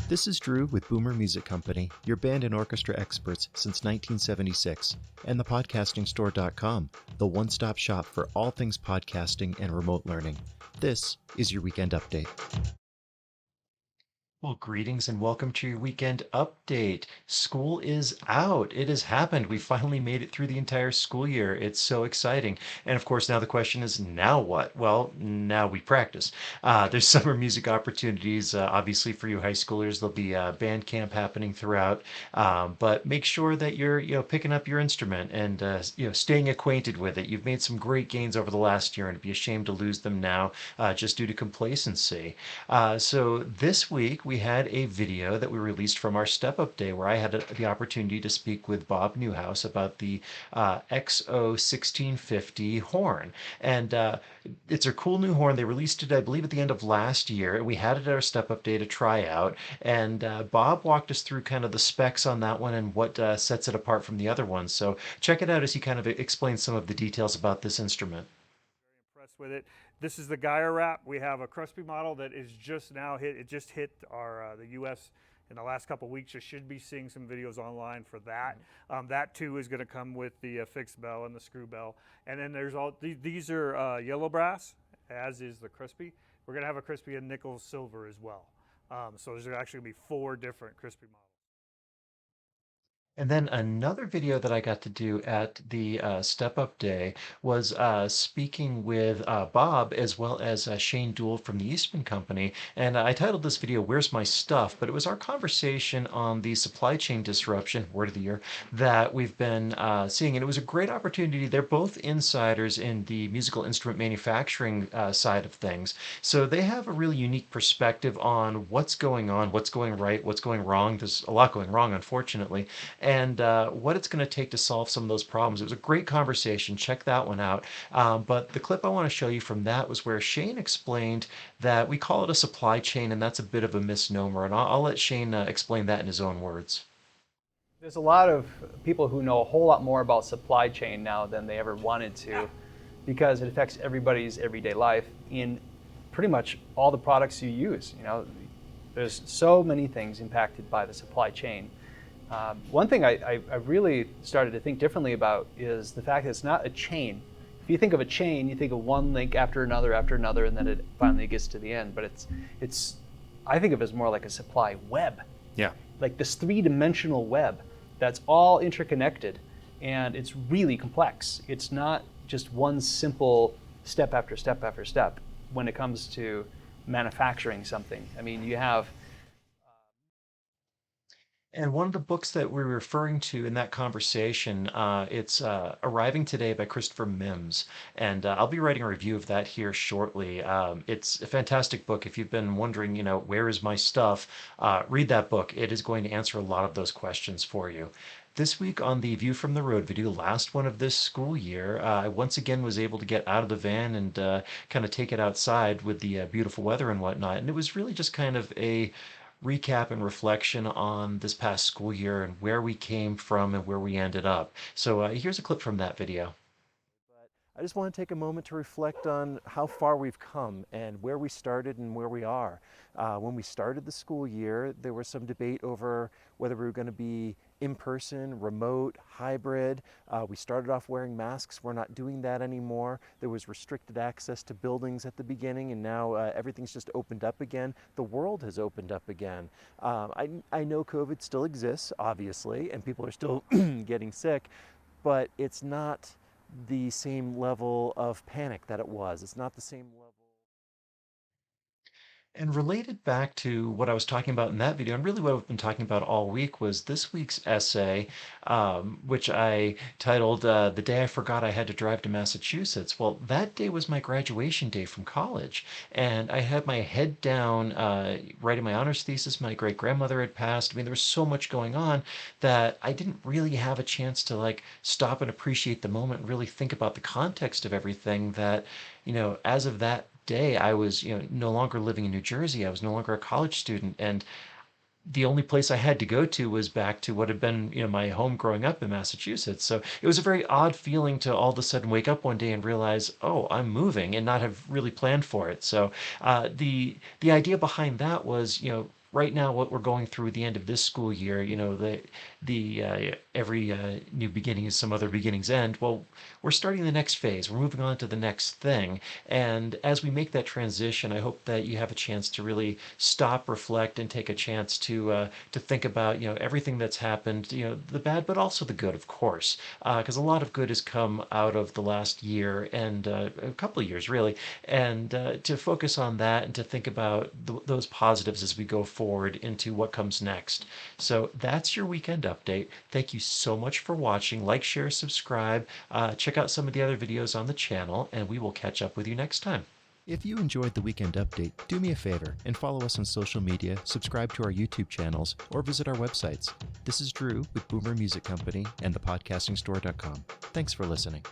This is Drew with Boomer Music Company, your band and orchestra experts since 1976, and thepodcastingstore.com, the one-stop shop for all things podcasting and remote learning. This is your weekend update. Well, greetings and welcome to your weekend update. School is out. It has happened. We finally made it through the entire school year. It's so exciting. And of course, now the question is, now what? Well, now we practice. There's summer music opportunities. Obviously, for you high schoolers, there'll be band camp happening throughout. But make sure that you're, picking up your instrument and, staying acquainted with it. You've made some great gains over the last year, and it'd be a shame to lose them now just due to complacency. So this week we had a video that we released from our Step Up Day where I had the opportunity to speak with Bob Newhouse about the XO1650 horn. And it's a cool new horn. They released it, I believe, at the end of last year. We had it at our Step Up Day to try out. And Bob walked us through kind of the specs on that one and what sets it apart from the other ones. So check it out as he kind of explains some of the details about this instrument. Impressed with it. This is the Gaia wrap. We have a Crespy model that is just now hit. It just hit our the U.S. in the last couple of weeks. You should be seeing some videos online for that. That too is going to come with the fixed bell and the screw bell. And then there's all these are yellow brass, as is the Crespy. We're going to have a Crespy in nickel silver as well. So there's actually going to be 4 different Crespy models. And then another video that I got to do at the Step Up Day was speaking with Bob as well as Shane Deuel from the Eastman company. And I titled this video, Where's My Stuff? But it was our conversation on the supply chain disruption, word of the year, that we've been seeing. And it was a great opportunity. They're both insiders in the musical instrument manufacturing side of things. So they have a really unique perspective on what's going on, what's going right, what's going wrong. There's a lot going wrong, unfortunately, and what it's going to take to solve some of those problems. It was a great conversation. Check that one out. But the clip I want to show you from that was where Shane explained that we call it a supply chain, and that's a bit of a misnomer. And I'll let Shane explain that in his own words. There's a lot of people who know a whole lot more about supply chain now than they ever wanted to, because it affects everybody's everyday life in pretty much all the products you use. There's so many things impacted by the supply chain. One thing I really started to think differently about is the fact that it's not a chain. If you think of a chain, you think of one link after another, and then it finally gets to the end. But I think of it as more like a supply web. Yeah. Like this 3-dimensional web that's all interconnected, and it's really complex. It's not just one simple step after step after step when it comes to manufacturing something. I mean, you have And one of the books that we're referring to in that conversation, it's Arriving Today by Christopher Mims. And I'll be writing a review of that here shortly. It's a fantastic book. If you've been wondering, where is my stuff, read that book. It is going to answer a lot of those questions for you. This week on the View from the Road video, last one of this school year, I once again was able to get out of the van and kind of take it outside with the beautiful weather and whatnot. And it was really just kind of a recap and reflection on this past school year and where we came from and where we ended up. So here's a clip from that video. I just want to take a moment to reflect on how far we've come and where we started and where we are. When we started the school year, there was some debate over whether we were going to be in-person, remote, hybrid. We started off wearing masks. We're not doing that anymore. There was restricted access to buildings at the beginning, and now everything's just opened up again. The world has opened up again. I know COVID still exists, obviously, and people are still getting sick, but it's not the same level of panic that it was. It's not the same level. And related back to what I was talking about in that video, and really what I've been talking about all week, was this week's essay, which I titled The Day I Forgot I Had to Drive to Massachusetts. Well, that day was my graduation day from college, and I had my head down writing my honors thesis. My great-grandmother had passed. I mean, there was so much going on that I didn't really have a chance to stop and appreciate the moment and really think about the context of everything that, as of that day, I was, no longer living in New Jersey. I was no longer a college student, and the only place I had to go to was back to what had been, my home growing up in Massachusetts. So it was a very odd feeling to all of a sudden wake up one day and realize, oh, I'm moving, and not have really planned for it. So the idea behind that was, right now, what we're going through at the end of this school year, every new beginning is some other beginning's end. Well, we're starting the next phase. We're moving on to the next thing. And as we make that transition, I hope that you have a chance to really stop, reflect, and take a chance to think about everything that's happened, the bad, but also the good, of course, because a lot of good has come out of the last year and a couple of years really, and to focus on that and to think about those positives as we go forward into what comes next. So that's your weekend update. Thank you so much for watching. Like, share, subscribe, check out some of the other videos on the channel, and we will catch up with you next time. If you enjoyed the Weekend Update, do me a favor and follow us on social media, subscribe to our YouTube channels, or visit our websites. This is Drew with Boomer Music Company and thepodcastingstore.com. Thanks for listening.